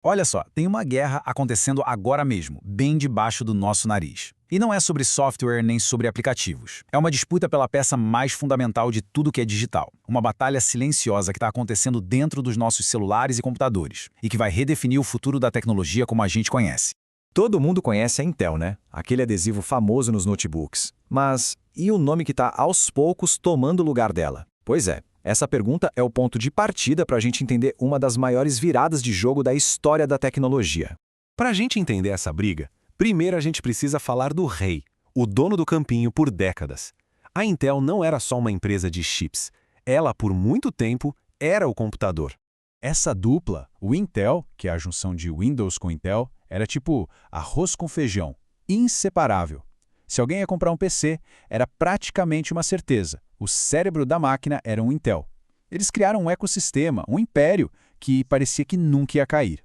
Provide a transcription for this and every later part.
Olha só, tem uma guerra acontecendo agora mesmo, bem debaixo do nosso nariz. E não é sobre software nem sobre aplicativos. É uma disputa pela peça mais fundamental de tudo que é digital. Uma batalha silenciosa que está acontecendo dentro dos nossos celulares e computadores, e que vai redefinir o futuro da tecnologia como a gente conhece. Todo mundo conhece a Intel, né? Aquele adesivo famoso nos notebooks. Mas e o nome que está aos poucos tomando o lugar dela? Pois é, essa pergunta é o ponto de partida para a gente entender uma das maiores viradas de jogo da história da tecnologia. Para a gente entender essa briga, primeiro a gente precisa falar do rei, o dono do campinho por décadas. A Intel não era só uma empresa de chips. Ela, por muito tempo, era o computador. Essa dupla, o Intel, que é a junção de Windows com Intel, era tipo arroz com feijão, inseparável. Se alguém ia comprar um PC, era praticamente uma certeza. O cérebro da máquina era um Intel. Eles criaram um ecossistema, um império, que parecia que nunca ia cair.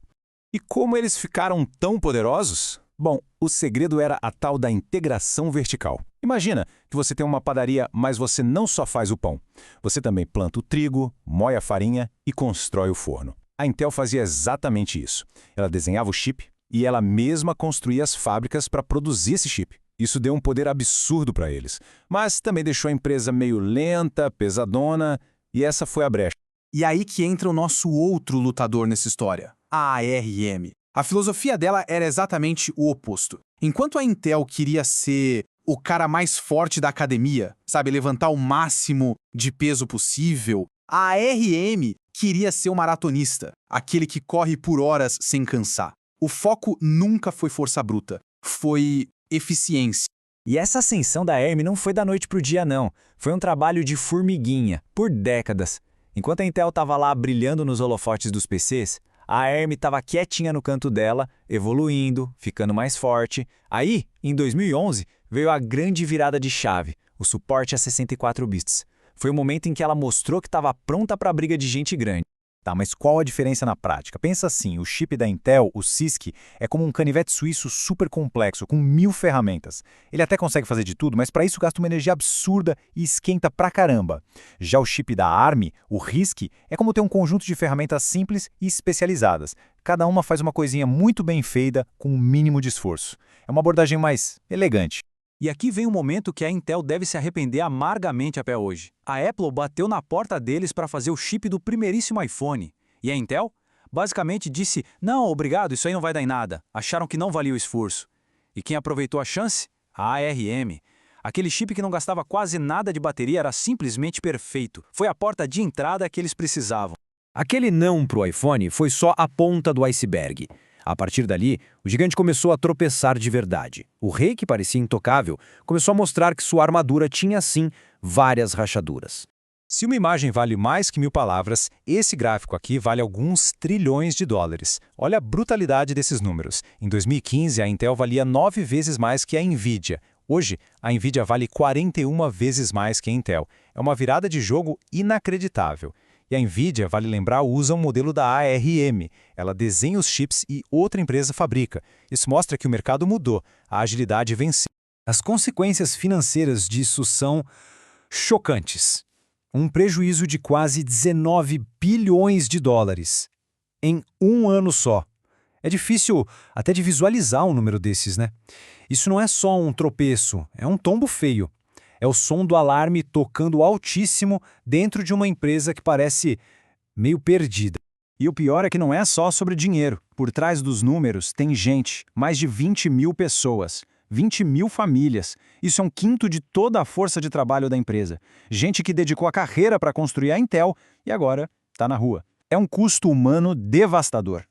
E como eles ficaram tão poderosos? Bom, o segredo era a tal da integração vertical. Imagina que você tem uma padaria, mas você não só faz o pão. Você também planta o trigo, moe a farinha e constrói o forno. A Intel fazia exatamente isso. Ela desenhava o chip e ela mesma construía as fábricas para produzir esse chip. Isso deu um poder absurdo para eles, mas também deixou a empresa meio lenta, pesadona, e essa foi a brecha. E aí que entra o nosso outro lutador nessa história, a ARM. A filosofia dela era exatamente o oposto. Enquanto a Intel queria ser o cara mais forte da academia, sabe, levantar o máximo de peso possível, a ARM queria ser o maratonista, aquele que corre por horas sem cansar. O foco nunca foi força bruta, foi eficiência. E essa ascensão da ARM não foi da noite para o dia, não. Foi um trabalho de formiguinha, por décadas. Enquanto a Intel estava lá brilhando nos holofotes dos PCs, a ARM estava quietinha no canto dela, evoluindo, ficando mais forte. Aí, em 2011, veio a grande virada de chave, o suporte a 64 bits. Foi o momento em que ela mostrou que estava pronta para a briga de gente grande. Tá, mas qual a diferença na prática? Pensa assim, o chip da Intel, o CISC, é como um canivete suíço super complexo, com 1000 ferramentas. Ele até consegue fazer de tudo, mas para isso gasta uma energia absurda e esquenta pra caramba. Já o chip da ARM, o RISC, é como ter um conjunto de ferramentas simples e especializadas. Cada uma faz uma coisinha muito bem feita, com o mínimo de esforço. É uma abordagem mais elegante. E aqui vem um momento que a Intel deve se arrepender amargamente até hoje. A Apple bateu na porta deles para fazer o chip do primeiríssimo iPhone. E a Intel, basicamente, disse, não, obrigado, isso aí não vai dar em nada. Acharam que não valia o esforço. E quem aproveitou a chance? A ARM. Aquele chip que não gastava quase nada de bateria era simplesmente perfeito. Foi a porta de entrada que eles precisavam. Aquele não para o iPhone foi só a ponta do iceberg. A partir dali, o gigante começou a tropeçar de verdade. O rei, que parecia intocável, começou a mostrar que sua armadura tinha, sim, várias rachaduras. Se uma imagem vale mais que 1000 palavras, esse gráfico aqui vale alguns trilhões de dólares. Olha a brutalidade desses números. Em 2015, a Intel valia 9 vezes mais que a Nvidia. Hoje, a Nvidia vale 41 vezes mais que a Intel. É uma virada de jogo inacreditável. E a Nvidia, vale lembrar, usa um modelo da ARM. Ela desenha os chips e outra empresa fabrica. Isso mostra que o mercado mudou, a agilidade venceu. As consequências financeiras disso são chocantes. Um prejuízo de quase 19 bilhões de dólares em um ano só. É difícil até de visualizar um número desses, né? Isso não é só um tropeço, é um tombo feio. É o som do alarme tocando altíssimo dentro de uma empresa que parece meio perdida. E o pior é que não é só sobre dinheiro. Por trás dos números tem gente, mais de 20 mil pessoas, 20 mil famílias. Isso é um quinto de toda a força de trabalho da empresa. Gente que dedicou a carreira para construir a Intel e agora está na rua. É um custo humano devastador.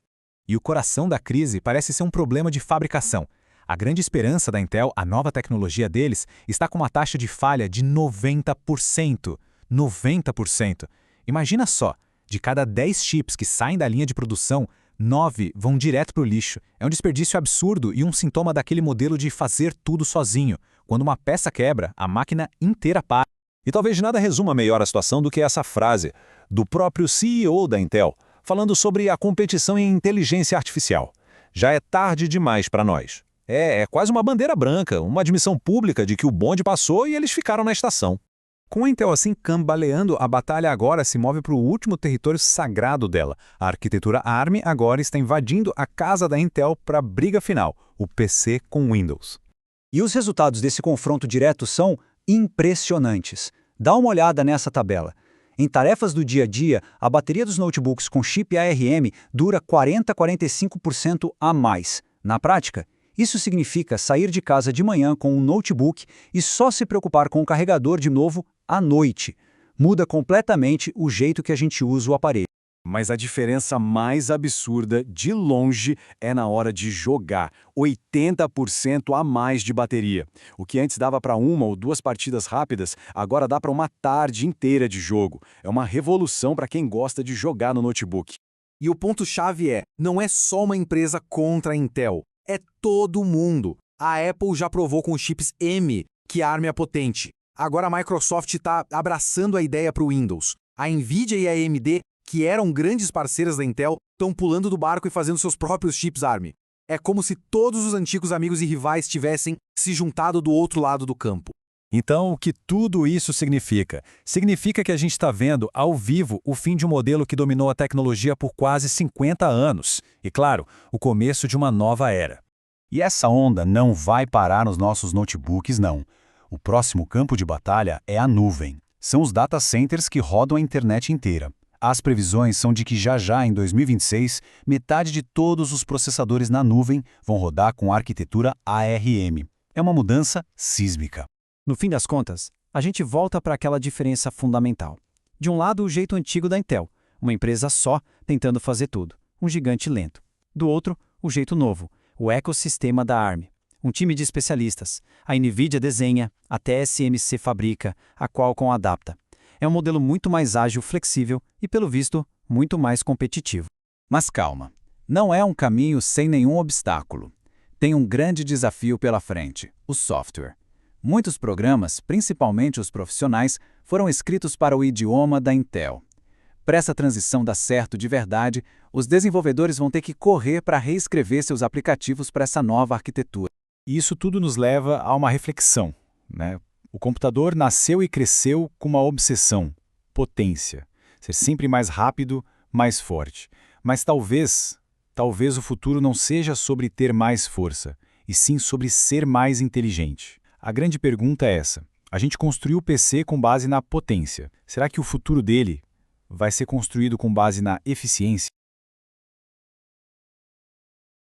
E o coração da crise parece ser um problema de fabricação. A grande esperança da Intel, a nova tecnologia deles, está com uma taxa de falha de 90%. 90%. Imagina só, de cada 10 chips que saem da linha de produção, 9 vão direto para o lixo. É um desperdício absurdo e um sintoma daquele modelo de fazer tudo sozinho. Quando uma peça quebra, a máquina inteira para. E talvez nada resuma melhor a situação do que essa frase do próprio CEO da Intel, falando sobre a competição em inteligência artificial. Já é tarde demais para nós. É quase uma bandeira branca, uma admissão pública de que o bonde passou e eles ficaram na estação. Com a Intel assim cambaleando, a batalha agora se move para o último território sagrado dela. A arquitetura ARM agora está invadindo a casa da Intel para a briga final, o PC com Windows. E os resultados desse confronto direto são impressionantes. Dá uma olhada nessa tabela. Em tarefas do dia a dia, a bateria dos notebooks com chip ARM dura 40-45% a mais. Na prática, isso significa sair de casa de manhã com um notebook e só se preocupar com o carregador de novo à noite. Muda completamente o jeito que a gente usa o aparelho. Mas a diferença mais absurda, de longe, é na hora de jogar. 80% a mais de bateria. O que antes dava para 1 ou 2 partidas rápidas, agora dá para uma tarde inteira de jogo. É uma revolução para quem gosta de jogar no notebook. E o ponto-chave não é só uma empresa contra a Intel, é todo mundo. A Apple já provou com os chips M que a ARM é potente. Agora a Microsoft está abraçando a ideia para o Windows. A Nvidia e a AMD, que eram grandes parceiras da Intel, estão pulando do barco e fazendo seus próprios chips ARM. É como se todos os antigos amigos e rivais tivessem se juntado do outro lado do campo. Então, o que tudo isso significa? Significa que a gente está vendo, ao vivo, o fim de um modelo que dominou a tecnologia por quase 50 anos. E, claro, o começo de uma nova era. E essa onda não vai parar nos nossos notebooks, não. O próximo campo de batalha é a nuvem. São os data centers que rodam a internet inteira. As previsões são de que já em 2026, metade de todos os processadores na nuvem vão rodar com arquitetura ARM. É uma mudança sísmica. No fim das contas, a gente volta para aquela diferença fundamental. De um lado, o jeito antigo da Intel, uma empresa só tentando fazer tudo, um gigante lento. Do outro, o jeito novo, o ecossistema da ARM, um time de especialistas. A Nvidia desenha, a TSMC fabrica, a Qualcomm adapta. É um modelo muito mais ágil, flexível e, pelo visto, muito mais competitivo. Mas calma, não é um caminho sem nenhum obstáculo. Tem um grande desafio pela frente, o software. Muitos programas, principalmente os profissionais, foram escritos para o idioma da Intel. Para essa transição dar certo de verdade, os desenvolvedores vão ter que correr para reescrever seus aplicativos para essa nova arquitetura. E isso tudo nos leva a uma reflexão, né? O computador nasceu e cresceu com uma obsessão, potência, ser sempre mais rápido, mais forte. Mas talvez o futuro não seja sobre ter mais força, e sim sobre ser mais inteligente. A grande pergunta é essa. A gente construiu o PC com base na potência. Será que o futuro dele vai ser construído com base na eficiência?